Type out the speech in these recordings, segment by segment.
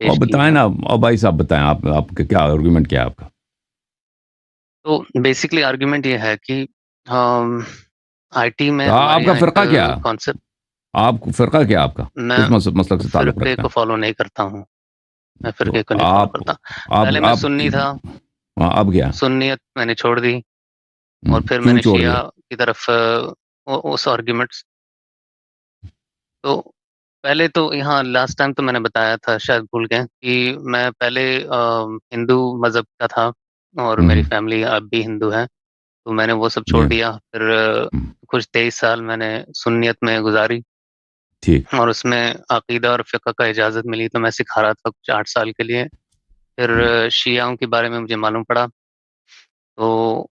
اور پیش کی بتائیں ہے۔ نا، اور بھائی صاحب بتائیں آپ کا کیا آرگومنٹ کیا ہے آپ کا؟ تو بیسکلی آرگیومنٹ یہ ہے کہ آئی ٹی میں آپ ہمارے کا یہاں ایک فرقہ کیا؟ کانسیپٹ، آپ کو فرقہ کیا آپ کا؟ میں کس مسلک سے تعلق فرقے رکھتا کو ہے؟ فالو نہیں کرتا ہوں، میں تو فرقے کو نہیں فالو آپ کرتا۔ آپ پہلے میں آپ سنی تھا، اب گیا سنیت میں نے چھوڑ دی، اور پھر میں کیوں نے چھوڑ دیا؟ شیعہ کی طرف اس آرگیومنٹس، تو پہلے تو یہاں لاسٹ ٹائم تو میں نے بتایا تھا، شاید بھول گئے، کہ میں پہلے ہندو مذہب کا تھا، اور میری فیملی اب بھی ہندو ہے، تو میں نے وہ سب چھوڑ جی دیا۔ پھر کچھ 23 سال میں نے سنیت میں گزاری، ٹھیک اور اس میں عقیدہ اور فقہ کا اجازت ملی تو میں سکھا رہا تھا کچھ 8 سال کے لیے۔ پھر شیعوں کے بارے میں مجھے معلوم پڑا، تو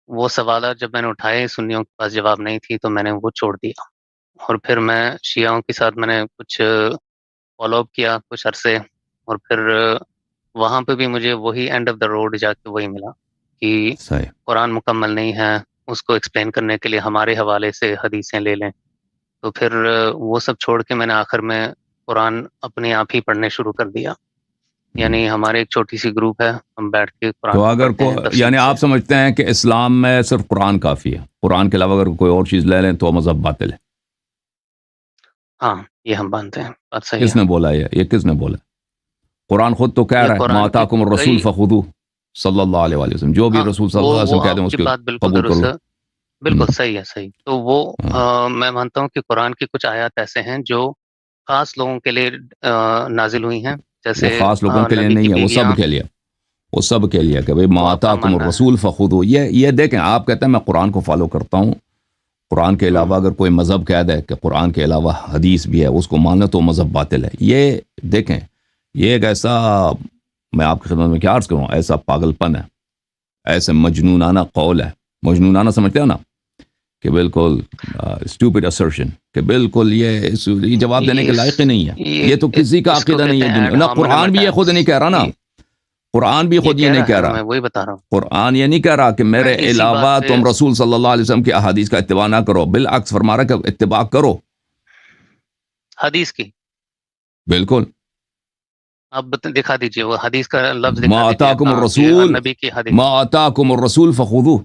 وہ سوالات جب میں نے اٹھائے، سنیوں کے پاس جواب نہیں تھی، تو میں نے وہ چھوڑ دیا، اور پھر میں شیعوں کے ساتھ میں نے کچھ فالو اپ کیا کچھ عرصے، اور پھر وہاں پہ بھی مجھے وہی اینڈ آف دا روڈ جا کے وہی ملا کہ صحیح۔ قرآن مکمل نہیں ہے، اس کو ایکسپلین کرنے کے لیے ہمارے حوالے سے حدیثیں لے لیں۔ تو پھر وہ سب چھوڑ کے میں نے آخر میں قرآن اپنے آپ ہی پڑھنے شروع کر دیا، یعنی ہمارے ایک چھوٹی سی گروپ ہے، ہم بیٹھ کے قرآن تو کو اگر پڑھتے ہیں تفصیل یعنی سے۔ آپ سمجھتے ہیں کہ اسلام میں صرف قرآن کافی ہے، قرآن کے علاوہ اگر کوئی اور چیز لے لیں تو مذہب باطل ہے؟ ہاں، یہ ہم مانتے ہیں، بات صحیح کس ہے۔ نے بولا یہ کس نے بولا؟ قرآن خود تو کہہ یہ رہا ہے ما قرآن کی آتاکم الرسول کئی، فخذوہ، صلی اللہ علیہ وآلہ وسلم، جو بھی ہاں، رسول صلی اللہ علیہ وہ وسلم کہہ دیں آپ اس کی کے بات بالکل قبول کرو۔ درست ہے، بالکل صحیح ہے، صحیح۔ تو وہ ہاں، میں مانتا ہوں کہ قرآن کی کچھ آیات ایسے ہیں جو خاص لوگوں کے لیے نازل ہوئی ہیں، وہ جیسے خاص لوگوں کے لیے نبی کی نہیں ہے، وہ بیویاں، سب کے لیے، وہ سب کے لیے کہ بھئی ما وہ آپ کا آتاکم ماننا ہے۔ الرسول فخذوہ۔ یہ دیکھیں، آپ کہتے ہیں میں قرآن کو فالو کرتا ہوں، قرآن کے علاوہ اگر کوئی مذہب کہہ دے کہ قرآن کے علاوہ حدیث بھی ہے اس کو ماننا تو مذہب باطل ہے۔ یہ دیکھیں، یہ ایک ایسا، میں آپ کی خدمت میں کیا عرض کروں، ایسا پاگل پن ہے، ایسے مجنونانہ قول ہے، مجنونانہ سمجھتے ہو نا، کہ بالکل اسٹوپڈ assertion، کہ بالکل یہ جواب دینے کے لائق ہی نہیں ہے۔ یہ تو کسی کا اس کو عقیدہ نہیں کہتے ہے ہیں دنیا، ایڈ نہ ہومینم قرآن بھی یہ خود نہیں کہہ رہا نا، قرآن بھی یہ خود یہ کہہ نہیں رہا کہہ ہے نا، رہا، میں وہی بتا رہا ہوں۔ قرآن یہ نہیں کہہ رہا کہ میں میرے اسی بات علاوہ پہ، تم رسول صلی اللہ علیہ وسلم کی احادیث کا اتباع نہ کرو، بالعکس فرما رہا کہ اتباع کرو۔ حدیث کی بالکل، آپ دکھا دیجئے، وہ حدیث کا لفظ ما دکھا دیجئے آتاکم کہاں کہ الرسول نبی کی حدیث۔ ما آتاکم الرسول فخذوہ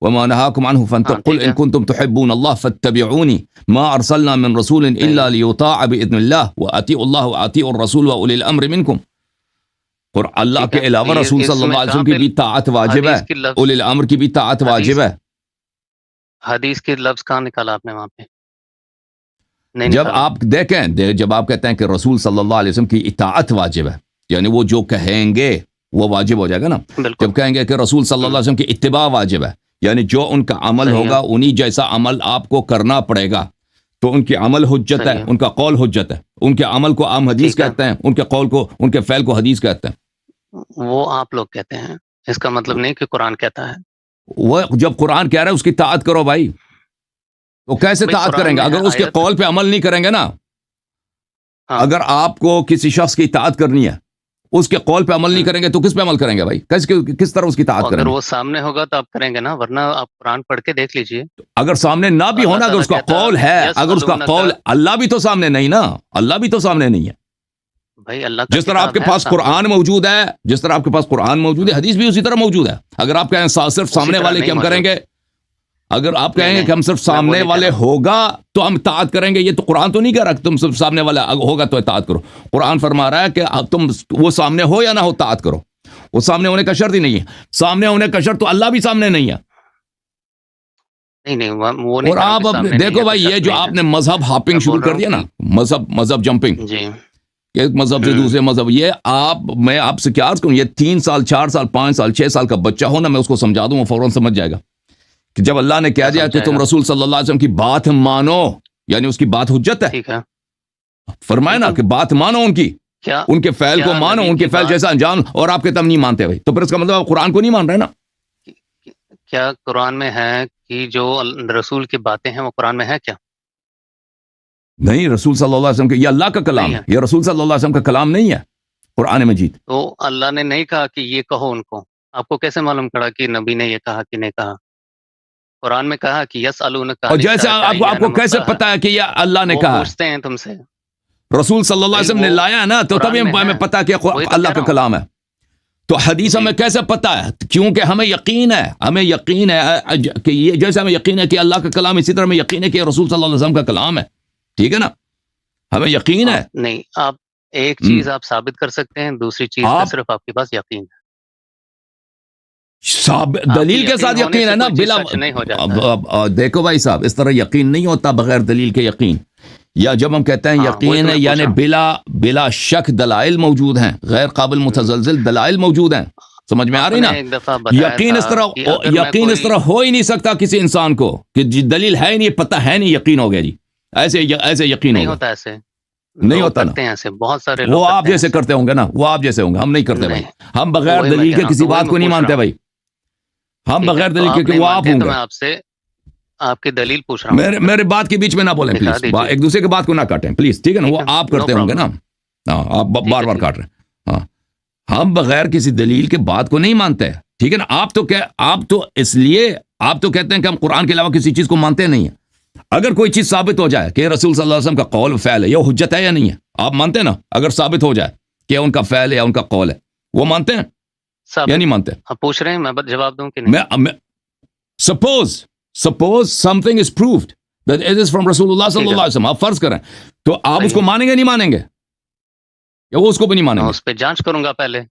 وما نهاكم عنه ہاں فانتهوا قل ٹھیک ان ہے، كنتم تحبون الله فاتبعوني ما ارسلنا من رسول الا صحیح، ليطاع باذن الله واطيعوا الله واطيعوا الرسول واولي الامر منكم۔ اور اللہ ٹھیک کے ہے، تو علاوہ رسول یہ اس صلی اللہ میں علیہ کہاں وسلم کی پہ بھی طاعت واجب ہے، حدیث کی لفظ، اولی الامر کی بھی طاعت حدیث واجب ہے۔ حدیث کے لفظ کہاں نکالا آپ نے وہاں پہ؟ نہیں جب نکالا۔ آپ دیکھیں، جب آپ کہتے ہیں کہ رسول صلی اللہ علیہ وسلم کی اطاعت واجب ہے، یعنی وہ جو کہیں گے وہ واجب ہو جائے گا نا۔ بالکل، جب کہیں گے کہ رسول صلی اللہ علیہ وسلم کی اتباع واجب ہے، یعنی جو ان کا عمل صحیح ہے، ہوگا انہی جیسا عمل آپ کو کرنا پڑے گا، تو ان کی عمل حجت ہے، صحیح ہے، ان کا قول حجت ہے، ان کے عمل کو عام حدیث ٹھیک ہے، کہتے ہیں، ان کے قول کو، ان کے فعل کو حدیث کہتے ہیں۔ وہ آپ لوگ کہتے ہیں، اس کا مطلب نہیں کہ قرآن کہتا ہے۔ وہ جب قرآن کہہ رہا ہے اس کی طاعت کرو بھائی، تو کیسے بھائی طاعت کریں قرآن گے میں ہے اگر اس کے آیت، قول پہ عمل نہیں کریں گے نا؟ ہاں، اگر آپ کو کسی شخص کی اطاعت کرنی ہے، اس کے قول پہ عمل نہیں کریں گے تو کس پہ عمل کریں گے بھائی؟ کس طرح اس کی اطاعت کریں اگر گے؟ وہ سامنے ہوگا تو آپ کریں گے نا، ورنہ آپ قرآن پڑھ کے دیکھ لیجئے۔ اگر سامنے نہ بھی اللہ ہونا، اگر تعالیٰ اس کا کہتا قول ہے، اگر اس کا یسألونک، قول، اللہ بھی تو سامنے نہیں نا، اللہ بھی تو سامنے نہیں ہے۔ بھائی اللہ کا جس طرح آپ کتاب کے ہے پاس سامنے، قرآن موجود ہے، جس طرح آپ کے پاس قرآن موجود ہے، حدیث بھی اسی طرح موجود ہے۔ اگر آپ کہیں صرف اسی سامنے طرح والے نہیں کی ہم کریں موجود، گے، اگر آپ نہیں کہیں گے کہ نہیں، ہم صرف میں وہ سامنے نہیں کہہ والے رہا ہوں۔ ہوگا تو ہم اطاعت کریں گے، یہ تو قرآن تو نہیں کہہ رہا کہ تم صرف سامنے والا ہوگا تو اطاعت کرو۔ قرآن فرما رہا ہے کہ اب تم وہ سامنے ہو یا نہ ہو اطاعت کرو۔ وہ سامنے ہونے کا شرط ہی نہیں ہے، سامنے ہونے کا شرط تو اللہ بھی سامنے نہیں ہے۔ نہیں نہیں، وہ نہیں اور کہہ رہا ہوں آپ کہ اب سامنے نہیں دیکھو ہے تو بھائی، یہ شرط جو نہیں آپ ہے، نے مذہب ہاپنگ میں شروع بول رہا کر ہوں دیا نا، کہ مذہب جمپنگ، جی، ایک مذہب سے دوسرے مذہب، یہ میں آپ سے کیا عرض کروں، یہ 3 سال 4 سال 5 سال 6 سال کا بچہ ہو نا، میں اس کو سمجھا دوں وہ فوراً سمجھ جائے گا کہ جب اللہ نے کہہ کیا دیا کہ سمجھائے تم گا؟ رسول صلی اللہ علیہ وسلم کی بات مانو، یعنی اس کی بات حجت ہے۔ ٹھیک ہے، فرمائے نا بالکل، کہ بات مانو ان کی، کیا ان کے فعل کو کیا مانو، نبی ان کے کی فعل بات، جیسا انجام، اور آپ کے تم نہیں مانتے بھائی، تو پھر اس کا مطلب آپ قرآن کو نہیں مان رہے نا۔ کیا قرآن میں ہے کہ جو رسول کی باتیں ہیں وہ قرآن میں ہے کیا؟ نہیں، رسول صلی اللہ علیہ وسلم کے، یہ اللہ کا کلام نہیں ہے، ہے، یہ رسول صلی اللہ علیہ وسلم کا کلام نہیں ہے قرآن مجید۔ تو اللہ نے نہیں کہا کہ یہ کہو ان کو، آپ کو کیسے معلوم پڑا کہ نبی نے یہ کہا کہ نہیں کہا؟ قرآن میں کہا کہ یسألونک اور عن جیسے الساعة آپ کو أيان کیسے مرساها، پتا ہے کہ یہ اللہ نے وہ کہا ہے؟ پوچھتے ہیں تم سے، رسول صلی اللہ علیہ وسلم نے لایا نا تو تبھی ہمیں پتا کہ اللہ کا کلام ہے. تو حدیث ہمیں کیسے پتا ہے؟ کیونکہ ہمیں یقین ہے کہ یہ جیسے ہمیں یقین ہے کہ اللہ کا کلام، اسی طرح ہمیں یقین ہے کہ رسول صلی اللہ علیہ وسلم کا کلام ہے. ٹھیک ہے نا، ہمیں یقین ہے. نہیں، آپ ایک چیز آپ ثابت کر سکتے ہیں، دوسری چیز پہ صرف آپ کے پاس یقین ہے. دلیل کے ساتھ یقین ہے نا. بلا دیکھو بھائی صاحب، اس طرح یقین نہیں ہوتا بغیر دلیل کے یقین. یا جب ہم کہتے ہیں یقین ہے یعنی بلا شک دلائل موجود ہیں، غیر قابل متزلزل دلائل موجود ہیں. سمجھ میں آ رہی نا؟ یقین اس طرح ہو ہی نہیں سکتا کسی انسان کو کہ دلیل ہے ہی نہیں، پتہ ہے نہیں، یقین ہو گیا جی. ایسے یقین نہیں ہوتا. ایسے نہیں ہوتا نا. ایسے بہت سارے وہ آپ جیسے کرتے ہوں گے نا، وہ آپ جیسے ہوں گے. ہم نہیں کرتے بھائی، ہم بغیر دلیل کے کسی بات کو نہیں مانتے بھائی. ہم بغیر دلیل کے، وہ آپ ہوں گے. میں آپ سے آپ کی دلیل پوچھ رہا ہوں. میرے بات کے بیچ میں نہ بولیں پلیز، ایک دوسرے کی بات کو نہ کاٹیں پلیز. ٹھیک ہے نا؟ وہ آپ کرتے ہوں گے نا. آپ بار بار کاٹ رہے ہیں. ہاں، ہم بغیر کسی دلیل کے بات کو نہیں مانتے. ٹھیک ہے نا؟ آپ تو اس لیے آپ تو کہتے ہیں کہ ہم قرآن کے علاوہ کسی چیز کو مانتے نہیں ہیں. اگر کوئی چیز ثابت ہو جائے کہ رسول صلی اللہ علیہ وسلم کا قول و فعل ہے، یہ حجت ہے یا نہیں ہے، آپ مانتے ہیں نا؟ اگر ثابت ہو جائے کہ ان کا فعل ہے یا ان کا قول ہے، وہ مانتے ہیں یا نہیں مانتے؟ آپ پوچھ رہے ہیں، میں جواب دوں کہ نہیں؟ Suppose something is proved that it is from رسول اللہ صلی اللہ علیہ وسلم. آپ فرض کریں تو آپ اس کو مانیں گے نہیں مانیں گے؟ یا وہ اس کو بھی نہیں مانیں گے؟ اس پہ جانچ کروں گا پہلے،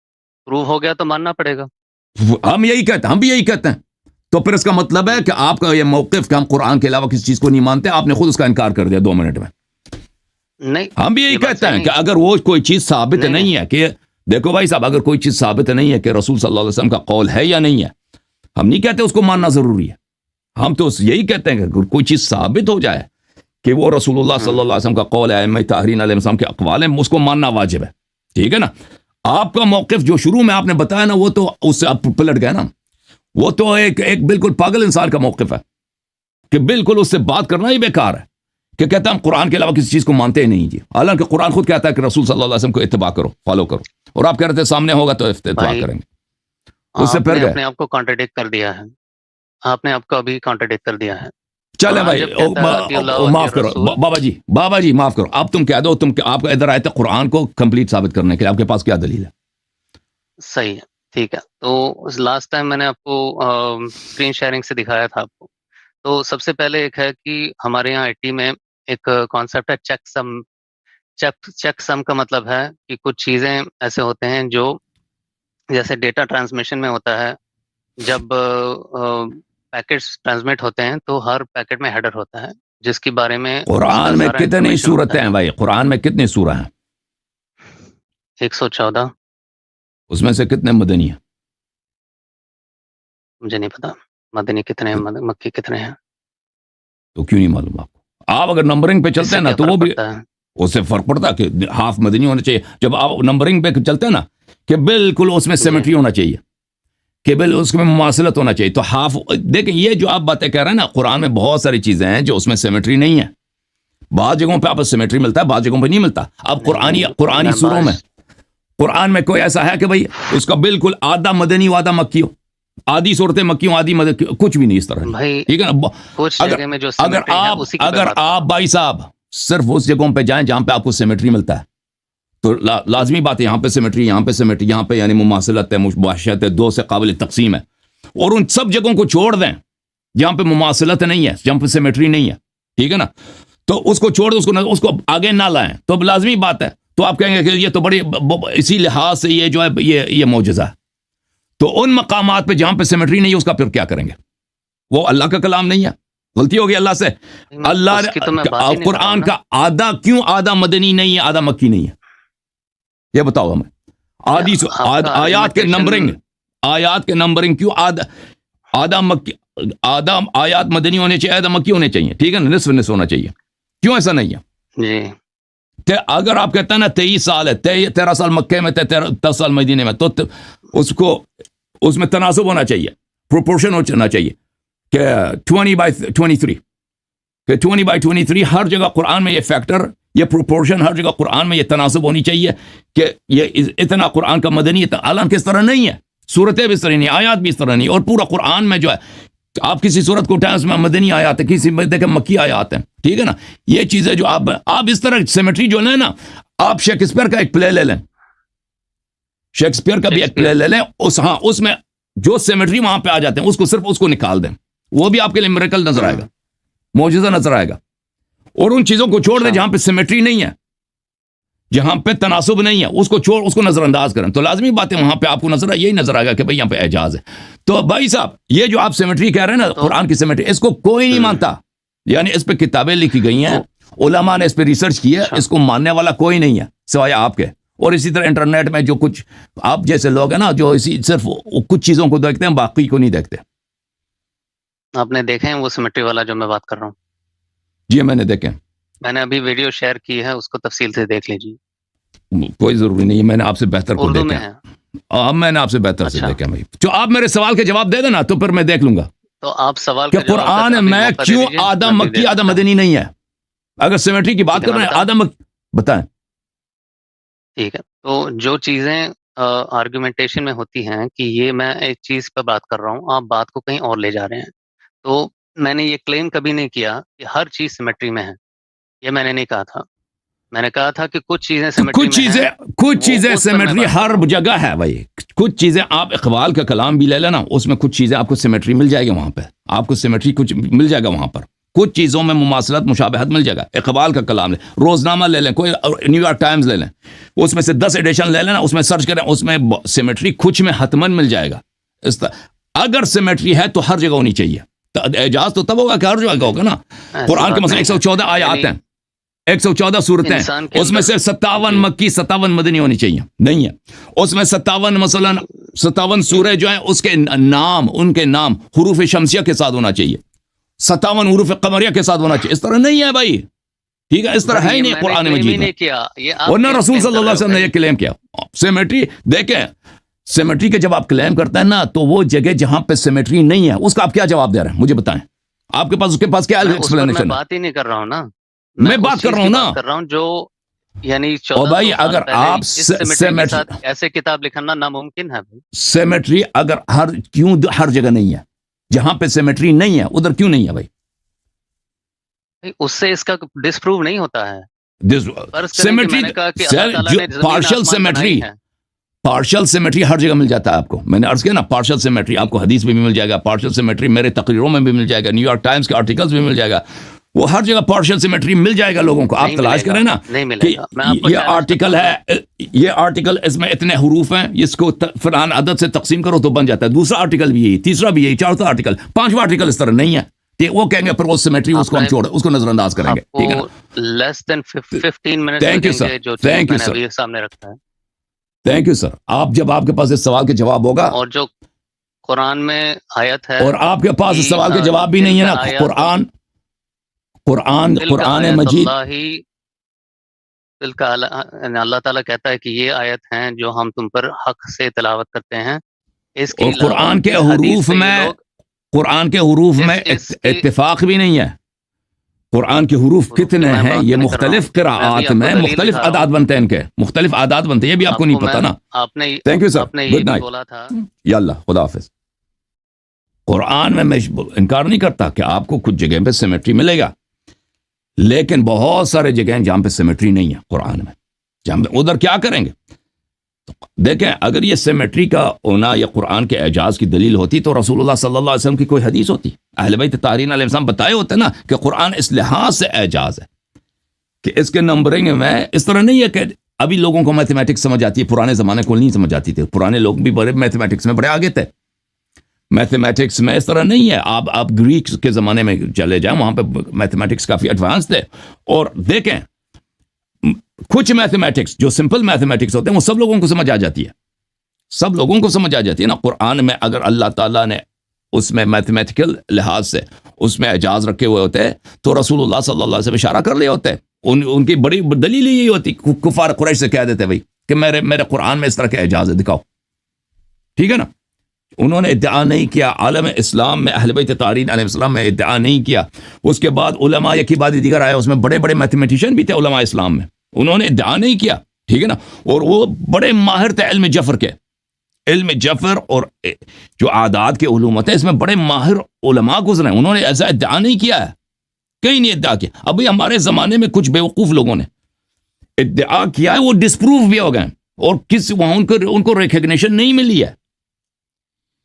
پروو ہو گیا تو ماننا پڑے گا. ہم بھی یہی کہتے ہیں. تو پھر اس کا مطلب ہے کہ آپ کا یہ موقف کہ ہم قرآن کے علاوہ کسی چیز کو نہیں مانتے، آپ نے خود اس کا انکار کر دیا 2 منٹ میں. نہیں، ہم بھی یہی کہتے ہیں کہ اگر وہ کوئی چیز ثابت نہیں ہے کہ دیکھو بھائی صاحب، اگر کوئی چیز ثابت نہیں ہے کہ رسول صلی اللہ علیہ وسلم کا قول ہے یا نہیں ہے، ہم نہیں کہتے اس کو ماننا ضروری ہے. ہم تو یہی کہتے ہیں کہ اگر کوئی چیز ثابت ہو جائے کہ وہ رسول اللہ صلی اللہ علیہ وسلم کا قول ہے، ائمہ طاہرین علیہ السلام کے اقوال ہیں، اس کو ماننا واجب ہے. ٹھیک ہے نا؟ آپ کا موقف جو شروع میں آپ نے بتایا نا، وہ تو اس سے آپ پلٹ گئے نا. وہ تو ایک بالکل پاگل انسان کا موقف ہے کہ بالکل اس سے بات کرنا ہی بیکار ہے، کہ کہتا ہم قرآن کے علاوہ کسی چیز کو مانتے ہی نہیں جی. حالانکہ قرآن خود کہتا ہے کہ رسول صلی اللہ علیہ وسلم کو اتباع کرو، فالو کرو، اور آپ کہہ رہے تھے سامنے ہوگا تو اتباع کریں گے. اس سے پھر اپنے آپ کو کانٹرڈکٹ کر دیا ہے. آپ نے آپ کو ابھی کانٹرڈکٹ کر دیا ہے. چلے بھائی معاف کرو بابا جی معاف کرو. اب تم کہہ دو، آپ کو ادھر آئے تھے قرآن کو کمپلیٹ ثابت کرنے کے لیے، آپ کے پاس کیا دلیل ہے؟ صحیح ہے، ٹھیک ہے. تو لاسٹ ٹائم میں نے آپ کو اسکرین شیئرنگ سے دکھایا تھا آپ کو. تو سب سے پہلے ایک ہے کہ ہمارے یہاں IT میں ایک کانسیپٹ ہے چیک سم. چیک سم کا مطلب ہے کہ کچھ چیزیں ایسے ہوتے ہیں جو جیسے ڈیٹا ٹرانسمیشن میں ہوتا ہے، جب پیکٹس ٹرانسمٹ ہوتے ہیں تو ہر پیکٹ میں ہیڈر ہوتا ہے جس کے بارے میں قرآن میں کتنی صورتیں ہیں بھائی؟ قرآن میں کتنی سورہ ہیں؟ 114. اس میں سے کتنے مدنی ہیں؟ مجھے نہیں پتا مدنی کتنے ہیں، مکی کتنے ہیں. تو کیوں نہیں معلوم آپ کو؟ آپ اگر نمبرنگ پہ چلتے ہیں نا تو وہ بھی اس سے فرق پڑتا ہے کہ ہاف مدنی ہونا چاہیے. جب آپ نمبرنگ پہ چلتے ہیں نا کہ بالکل اس میں سیمیٹری ہونا چاہیے، کہ اس میں مماثلت ہونا چاہیے. تو ہاف دیکھیں، یہ جو آپ باتیں کہہ رہے ہیں نا، قرآن میں بہت ساری چیزیں ہیں جو اس میں سیمیٹری نہیں ہے. بعض جگہوں پہ آپ سیمیٹری ملتا ہے، بعض جگہوں پہ نہیں ملتا. اب قرآنی سوروں میں قرآن میں کوئی ایسا ہے کہ بھائی اس کا بالکل آدھا مدنی و آدھا مکی ہو، آدھی صورتیں مکی ہوں آدھی مدنی، کچھ بھی نہیں اس طرح. ٹھیک ہے نا؟ اگر آپ بھائی صاحب صرف اس جگہوں پہ جائیں جہاں پہ آپ کو سیمیٹری ملتا ہے تو لازمی بات ہے یہاں پہ سیمیٹری، یہاں پہ سیمیٹری، یہاں پہ یعنی مماثلت ہے، مباشرت ہے، دو سے قابل تقسیم ہے. اور ان سب جگہوں کو چھوڑ دیں جہاں پہ مماثلت نہیں ہے، جہاں پہ سیمیٹری نہیں ہے. ٹھیک ہے نا؟ تو اس کو چھوڑ دیں، اس کو آگے نہ لائیں. تو لازمی بات ہے، تو آپ کہیں گے کہ یہ تو بڑی اسی لحاظ سے یہ جو ہے یہ معجزہ ہے. تو ان مقامات پہ جہاں پہ سیمیٹری نہیں ہے اس کا پھر کیا کریں گے؟ وہ اللہ کا کلام نہیں ہے، غلطی ہوگی اللہ سے. اللہ نے قرآن کا آدھا کیوں آدھا مدنی نہیں ہے، آدھا مکی نہیں ہے؟ یہ بتاؤ ہمیں. آیات کے نمبرنگ کیوں آدھا مکی، آدھا آیات مدنی ہونے چاہیے، آدھا مکی ہونے چاہیے. ٹھیک ہے نا؟ نصف نصف ہونا چاہیے. کیوں ایسا نہیں ہے؟ اگر آپ کہتے ہیں نا 23 سال ہے، 13 سال مکے میں تھے، 10 سال مدینے میں، تو اس میں تناسب ہونا چاہیے، پروپورشن ہونا چاہیے کہ 20/23، کہ 20/23 ہر جگہ قرآن میں یہ فیکٹر، یہ پروپورشن ہر جگہ قرآن میں یہ تناسب ہونی چاہیے کہ یہ اتنا قرآن کا مدنی، حالانکہ اس طرح نہیں ہے. صورتیں بھی اس طرح نہیں، آیات بھی اس طرح نہیں، اور پورا قرآن میں جو ہے آپ کسی صورت کو اٹھائیں اس میں مدنی آیات ہیں, کسی میں دیکھیں مکی آیات ہیں, ٹھیک ہے نا. یہ چیزیں جو آپ اس طرح سیمیٹری جو ہے نا, آپ شیکسپیئر کا ایک پلے لے لیں, شیکسپیئر کا بھی ایک پلے لے لیں, اس میں جو سیمیٹری وہاں پہ آ جاتے ہیں اس کو صرف اس کو نکال دیں, وہ بھی آپ کے لیے میریکل نظر آئے گا, معجزہ نظر آئے گا. اور ان چیزوں کو چھوڑ دیں جہاں پہ سیمیٹری نہیں ہے, جہاں پہ تناسب نہیں ہے, اس کو چھوڑ, اس کو نظر انداز کریں, تو لازمی بات ہے وہاں پہ آپ کو یہی نظر آئے گا کہ بھئی یہاں پہ اعجاز ہے. تو بھائی صاحب یہ جو آپ سیمیٹری کہہ رہے ہیں نا, قرآن کی سیمیٹری, اس کو کوئی نہیں مانتا. یعنی اس پہ کتابیں لکھی گئی ہیں, علماء نے اس پہ ریسرچ کی ہے, اس کو ماننے والا کوئی نہیں ہے سوائے آپ کے. اور اسی طرح انٹرنیٹ میں جو کچھ آپ جیسے لوگ ہیں نا جو صرف کچھ چیزوں کو دیکھتے ہیں, باقی کو نہیں دیکھتے. آپ نے دیکھے ہیں وہ سیمیٹری والا جو میں بات کر رہا ہوں؟ جی میں نے دیکھے, میں نے ابھی ویڈیو شیئر کی ہے, اس کو تفصیل سے دیکھ لیجیے. کوئی ضروری نہیں ہے, میں نے آپ سے بہتر کو دیکھا ہے. اب میں نے آپ سے بہتر سے دیکھا بھائی. جو آپ میرے سوال کے جواب دے دینا تو پھر میں دیکھ لوں گا. تو آپ سوال کہ قرآن میں کیوں آدم مکی آدم مدنی نہیں ہے. اگر سیمیٹری کی بات کر رہے ہیں آدم بتائیں. ٹھیک ہے, تو جو چیزیں آرگومنٹیشن میں ہوتی ہیں کہ یہ میں ایک چیز پہ بات کر رہا ہوں, آپ بات کو کہیں اور لے جا رہے ہیں. تو میں نے یہ کلیم کبھی نہیں کیا کہ ہر چیز سیمیٹری میں ہے, یہ میں نے نہیں کہا تھا. میں نے کہا تھا کہ کچھ چیزیں سیمیٹری میں ہیں, کچھ چیزیں سیمیٹری ہر جگہ ہے بھائی. کچھ چیزیں آپ اقبال کا کلام بھی لے لینا, اس میں کچھ چیزیں آپ کو سیمیٹری مل جائے گی, وہاں پہ آپ کو سیمیٹری کچھ مل جائے گا, وہاں پر کچھ چیزوں میں مماثلت مشابہت مل جائے گا. اقبال کا کلام لیں, روزنامہ لے لیں, کوئی نیو یارک ٹائمز لے لیں, اس میں سے 10 ایڈیشن لے لینا, اس میں سرچ کریں, اس میں سیمیٹری کچھ میں حتمن مل جائے گا. اگر سیمیٹری ہے تو ہر جگہ ہونی چاہیے. اعجاز تو تب ہوگا کہ ہر جگہ ہوگا نا. قرآن کے مثلا 114 آیات ہیں, 114 صورتیں, اس میں سے 57 مکی 57 مدنی ہونی چاہیے, نہیں ہے. اس میں 57 مثلا 57 سورہ جو ہیں اس کے نام, ان کے نام حروف شمسیہ کے ساتھ ہونا چاہیے, 57 حروف قمریہ کے ساتھ ہونا چاہیے. اس طرح نہیں ہے بھائی, ٹھیک ہے, اس طرح ہے ہی نہیں قرآن مجید میں. ورنہ رسول صلی اللہ علیہ وسلم نے یہ کلیم کیا. سیمیٹری دیکھیں, سیمیٹری کے جب آپ کلیم کرتے ہیں نا, تو وہ جگہ جہاں پہ سیمیٹری نہیں ہے اس کا آپ کیا جواب دے رہے ہیں مجھے بتائیں. آپ کے پاس اس کے پاس کیا ایکسپلینیشن ہے؟ میں بات ہی نہیں کر رہا ہوں نا, میں بات کر رہا ہوں نا, جو یعنی 1400 بھائی اگر آپ سیمیٹری ایسے کتاب لکھنا ناممکن ہے. سیمیٹری اگر کیوں ہر جگہ نہیں ہے, جہاں پہ سیمیٹری نہیں ہے ادھر کیوں نہیں ہے بھائی؟ اس سے اس کا ڈسپروو نہیں ہوتا ہے. Symmetry partial symmetry, partial symmetry ہر جگہ مل جاتا ہے آپ کو. میں نے عرض کیا نا, پارشل سیمیٹری آپ کو حدیث میں بھی مل جائے گا, پارشل سیمیٹری میرے تقریروں میں بھی مل جائے گا, نیو یارک ٹائمز کے آرٹیکلز بھی مل جائے گا, وہ ہر جگہ پارشل سیمیٹری مل جائے گا لوگوں کو. آپ تلاش کریں نا کہ یہ آرٹیکل ہے, یہ آرٹیکل اس میں اتنے حروف ہیں, اس کو فلان عدد سے تقسیم کرو تو بن جاتا ہے. دوسرا آرٹیکل بھی یہی, تیسرا بھی یہی, چوتھا آرٹیکل, پانچواں آرٹیکل اس طرح نہیں ہے. وہ کہیں گے پھر وہ سیمیٹری, اس کو ہم چھوڑ, اس کو نظر انداز کریں گے. ٹھیک ہے نا, لیس دین 15 minute. Thank you sir, thank you sir, سامنے رکھا ہے. Thank you sir. آپ جب آپ کے پاس اس سوال کے جواب ہوگا, اور جو قرآن میں آیت ہے, اور آپ کے پاس اس سوال کے جواب بھی نہیں ہے نا, قرآن مجید, اللہ تعالیٰ کہتا ہے کہ یہ آیت ہیں جو ہم تم پر حق سے تلاوت کرتے ہیں. اس اور قرآن کے حروف میں, قرآن کے حروف میں اتفاق بھی نہیں ہے. قرآن کے حروف کتنے ہیں یہ مختلف قراءات میں مختلف اعداد بنتے ہیں, ان کے مختلف اعداد بنتے ہیں, یہ بھی آپ کو نہیں پتا نا. Thank you sir, good night, یا اللہ, خدا حافظ. قرآن میں انکار نہیں کرتا کہ آپ کو کچھ جگہ پہ سیمیٹری ملے گا, لیکن بہت سارے جگہیں جہاں پہ سیمیٹری نہیں ہے قرآن میں, جہاں پہ ادھر کیا کریں گے. دیکھیں اگر یہ سیمیٹری کا ہونا یا قرآن کے اعجاز کی دلیل ہوتی تو رسول اللہ صلی اللہ علیہ وسلم کی کوئی حدیث ہوتی. اہل بیت طاہرین علیہ السلام بتائے ہوتے نا کہ قرآن اس لحاظ سے اعجاز ہے کہ اس کے نمبرنگ میں اس طرح نہیں ہے کہ ابھی لوگوں کو میتھمیٹکس سمجھ آتی ہے, پرانے زمانے کو نہیں سمجھ آتی تھی. پرانے لوگ بھی بڑے میتھمیٹکس میں بڑے آگے تھے. میتھمیٹکس میں اس طرح نہیں ہے. آپ گریک کے زمانے میں چلے جائیں, وہاں پہ میتھمیٹکس کافی ایڈوانس تھے. اور دیکھیں کچھ میتھمیٹکس جو سمپل میتھمیٹکس ہوتے ہیں وہ سب لوگوں کو سمجھ آ جاتی ہے, سب لوگوں کو سمجھ آ جاتی ہے نا. قرآن میں اگر اللہ تعالیٰ نے اس میں میتھمیٹیکل لحاظ سے اس میں اعجاز رکھے ہوئے ہوتے ہیں تو رسول اللہ صلی اللہ علیہ وسلم اشارہ کر لے ہوتے ہیں. ان کی بڑی دلیل یہی ہوتی, کفار قریش سے کہہ دیتے بھائی کہ میرے قرآن میں اس طرح کے اعجاز ہے, دکھاؤ. ٹھیک ہے نا, انہوں نے ادعا نہیں کیا. عالم اسلام میں اہل بیت طاہرین علیہ السلام میں ادعا نہیں کیا. اس کے بعد علماء یکی بعد دیگر آئے, اس میں بڑے بڑے میتھمیٹیشین بھی تھے علماء اسلام میں, انہوں نے ادعا نہیں کیا. ٹھیک ہے نا, اور وہ بڑے ماہر تھے علم جفر کے, علم جفر اور جو عادات کے علومت ہے اس میں بڑے ماہر علماء گزرے ہیں، انہوں نے ایسا ادعا نہیں کیا ہے، کہیں نہیں ادعا کیا. ابھی ہمارے زمانے میں کچھ بیوقوف لوگوں نے ادعا کیا ہے، وہ ڈسپروو بھی ہو گئے اور وہاں ان کو ریکگنیشن نہیں ملی ہے.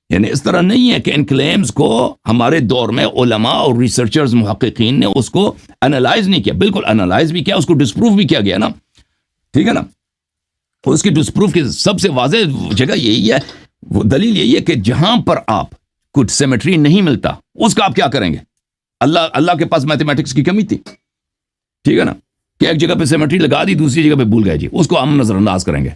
یعنی اس طرح نہیں ہے کہ ان کلیمز کو ہمارے دور میں علماء اور ریسرچرز محققین نے اس کو انالائز نہیں کیا، بالکل انالائز بھی کیا، اس کو ڈسپروو بھی کیا گیا نا، ٹھیک ہے نا. اس کی ڈسپروف کی سب سے واضح جگہ یہی ہے، وہ دلیل یہی ہے کہ جہاں پر آپ کو سیمیٹری نہیں ملتا اس کا آپ کیا کریں گے؟ اللہ کے پاس میتھمیٹکس کی کمی تھی، ٹھیک ہے نا، کہ ایک جگہ پہ سیمیٹری لگا دی دوسری جگہ پہ بھول گئے جی، اس کو ہم نظر انداز کریں گے.